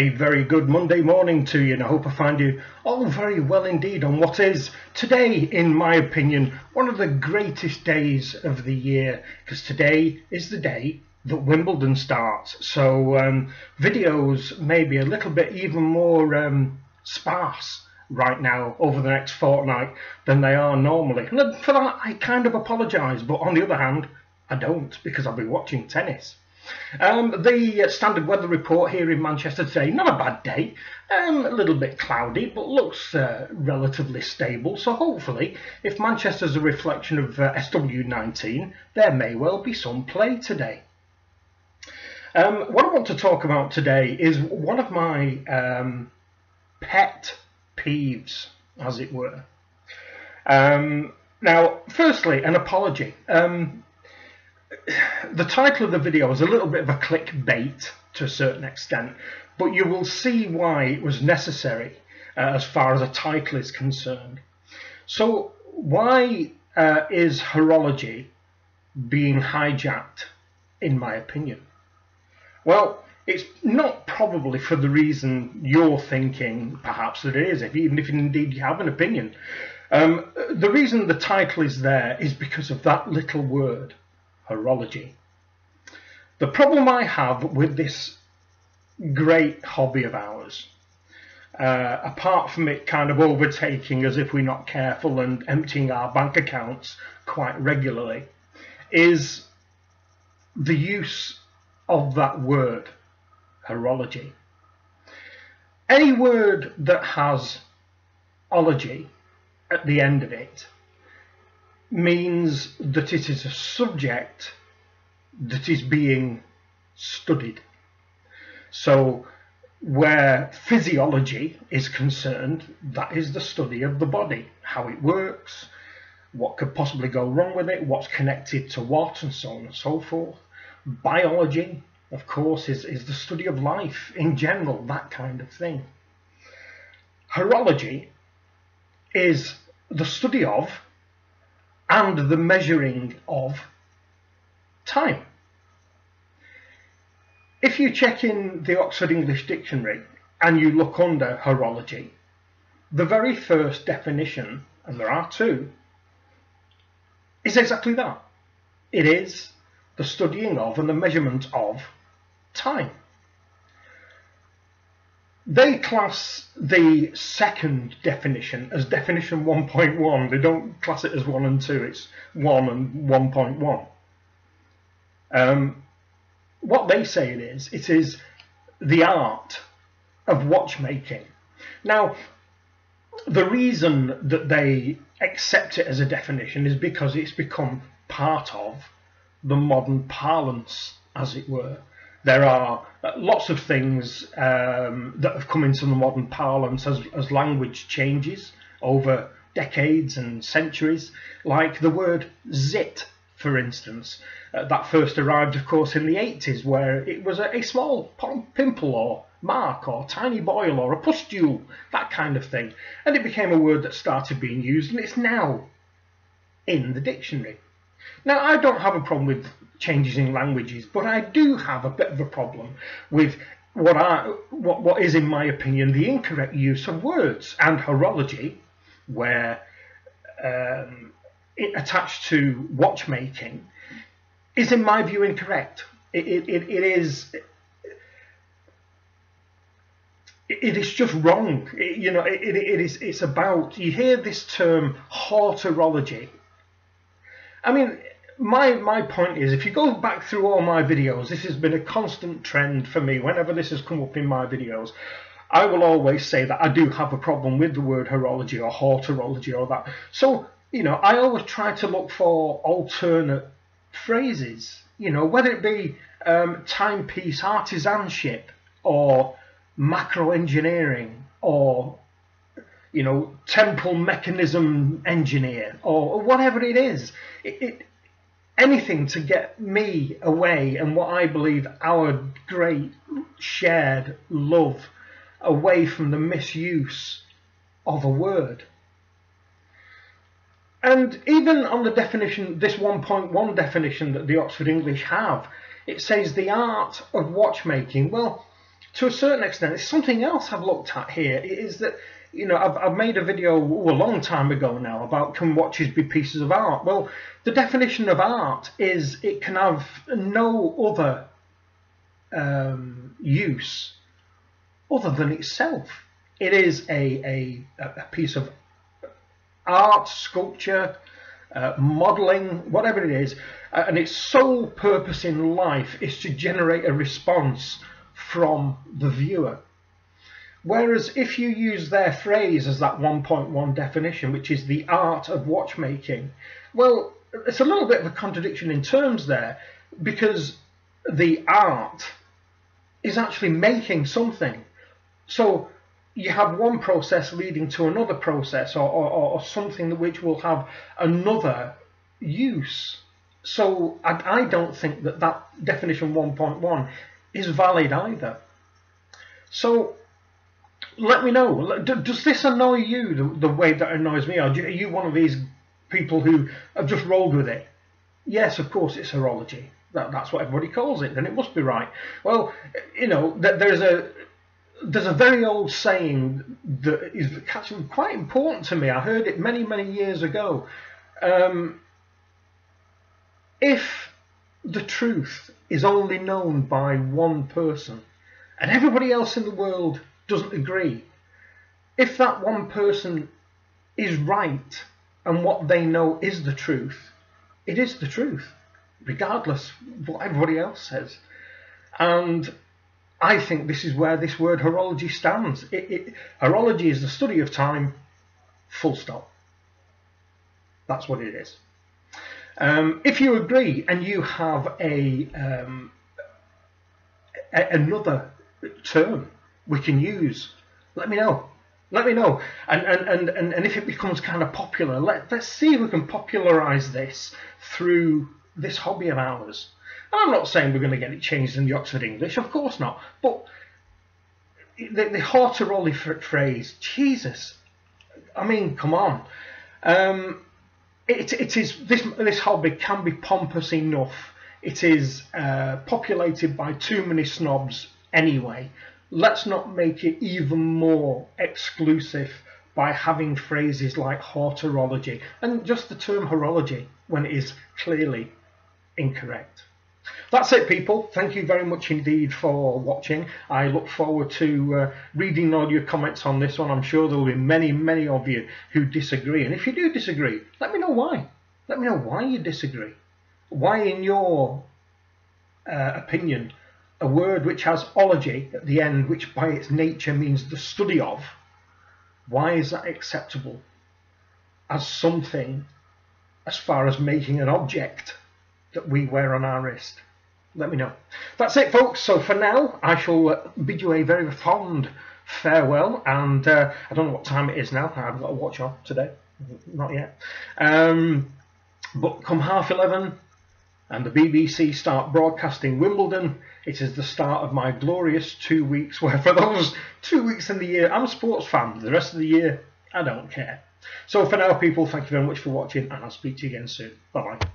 very, very good Monday morning to you, and I hope I find you all very well indeed on what is today, in my opinion, one of the greatest days of the year, because today is the day that Wimbledon starts. So videos may be a little bit even more sparse right now over the next fortnight than they are normally, and for that I kind of apologise, but on the other hand I don't, because I'll be watching tennis. The standard weather report here in Manchester today, not a bad day, a little bit cloudy but looks relatively stable, so hopefully if Manchester's a reflection of SW19 there may well be some play today. What I want to talk about today is one of my pet peeves, as it were. Now firstly, an apology. The title of the video is a little bit of a clickbait to a certain extent, but you will see why it was necessary as far as a title is concerned. So why is horology being hijacked, in my opinion? Well, it's not probably for the reason you're thinking perhaps that it is, even if indeed you have an opinion. The reason the title is there is because of that little word, horology. The problem I have with this great hobby of ours, apart from it kind of overtaking us if we're not careful and emptying our bank accounts quite regularly, is the use of that word, horology. Any word that has ology at the end of it means that it is a subject that is being studied. So where physiology is concerned, that is the study of the body, how it works, what could possibly go wrong with it, what's connected to what, and so on and so forth. Biology, of course, is the study of life in general, that kind of thing. Horology is the study of and the measuring of time. If you check in the Oxford English Dictionary and you look under horology, the very first definition, and there are two, is exactly that. It is the studying of and the measurement of time. They class the second definition as definition 1.1. They don't class it as 1 and 2, it's 1 and 1.1. What they say it is the art of watchmaking. Now, the reason that they accept it as a definition is because it's become part of the modern parlance, as it were. There are lots of things that have come into the modern parlance as language changes over decades and centuries, like the word zit, for instance. That first arrived, of course, in the 80s, where it was a small pimple or mark or tiny boil or a pustule, that kind of thing. And it became a word that started being used, and it's now in the dictionary. Now, I don't have a problem with changes in languages, but I do have a bit of a problem with what is, in my opinion, the incorrect use of words. And horology, where it attached to watchmaking, is, in my view, incorrect. It is just wrong. It's about, you hear this term horology. I mean, my point is, if you go back through all my videos, this has been a constant trend for me. Whenever this has come up in my videos, I will always say that I do have a problem with the word horology or horology or that. So, I always try to look for alternate phrases, whether it be timepiece artisanship or macro engineering or temple mechanism engineer or whatever it is. Anything to get me away and what I believe our great shared love away from the misuse of a word. And even on the definition, this 1.1 definition that the Oxford English have, it says the art of watchmaking. Well, to a certain extent, it's something else I've looked at here. It is that, you know, I've made a video a long time ago now about can watches be pieces of art? Well, the definition of art is it can have no other use other than itself. It is a piece of art, sculpture, modelling, whatever it is, and its sole purpose in life is to generate a response from the viewer. Whereas if you use their phrase as that 1.1 definition, which is the art of watchmaking, well, it's a little bit of a contradiction in terms there, because the art is actually making something. So you have one process leading to another process, or something which will have another use. So I don't think that that definition 1.1 is valid either. So let me know, does this annoy you the way that annoys me? Or are you one of these people who have just rolled with it? Yes, of course it's horology. That's what everybody calls it, then it must be right. Well, you know, there's a very old saying that is actually quite important to me. I heard it many, many years ago. If the truth is only known by one person and everybody else in the world doesn't agree, if that one person is right and what they know is the truth, it is the truth, regardless of what everybody else says. And I think this is where this word horology stands. Horology is the study of time, full stop. That's what it is. If you agree and you have another term we can use, let me know. Let me know. And if it becomes kind of popular, let's see if we can popularise this through this hobby of ours. And I'm not saying we're going to get it changed in the Oxford English, of course not. But the Horology phrase, Jesus, I mean, come on. It is this hobby can be pompous enough. It is populated by too many snobs anyway. Let's not make it even more exclusive by having phrases like horology and just the term horology when it is clearly incorrect. That's it, people. Thank you very much indeed for watching. I look forward to reading all your comments on this one. I'm sure there will be many, many of you who disagree. And if you do disagree, let me know why. Let me know why you disagree. Why, in your opinion, a word which has ology at the end, which by its nature means the study of, why is that acceptable as something as far as making an object that we wear on our wrist? Let me know. That's it, folks. So for now, I shall bid you a very fond farewell. And I don't know what time it is now. I've got a watch on today. Not yet. But come 11:30 and the BBC start broadcasting Wimbledon, it is the start of my glorious 2 weeks, where for those 2 weeks in the year, I'm a sports fan. The rest of the year, I don't care. So for now, people, thank you very much for watching, and I'll speak to you again soon. Bye-bye.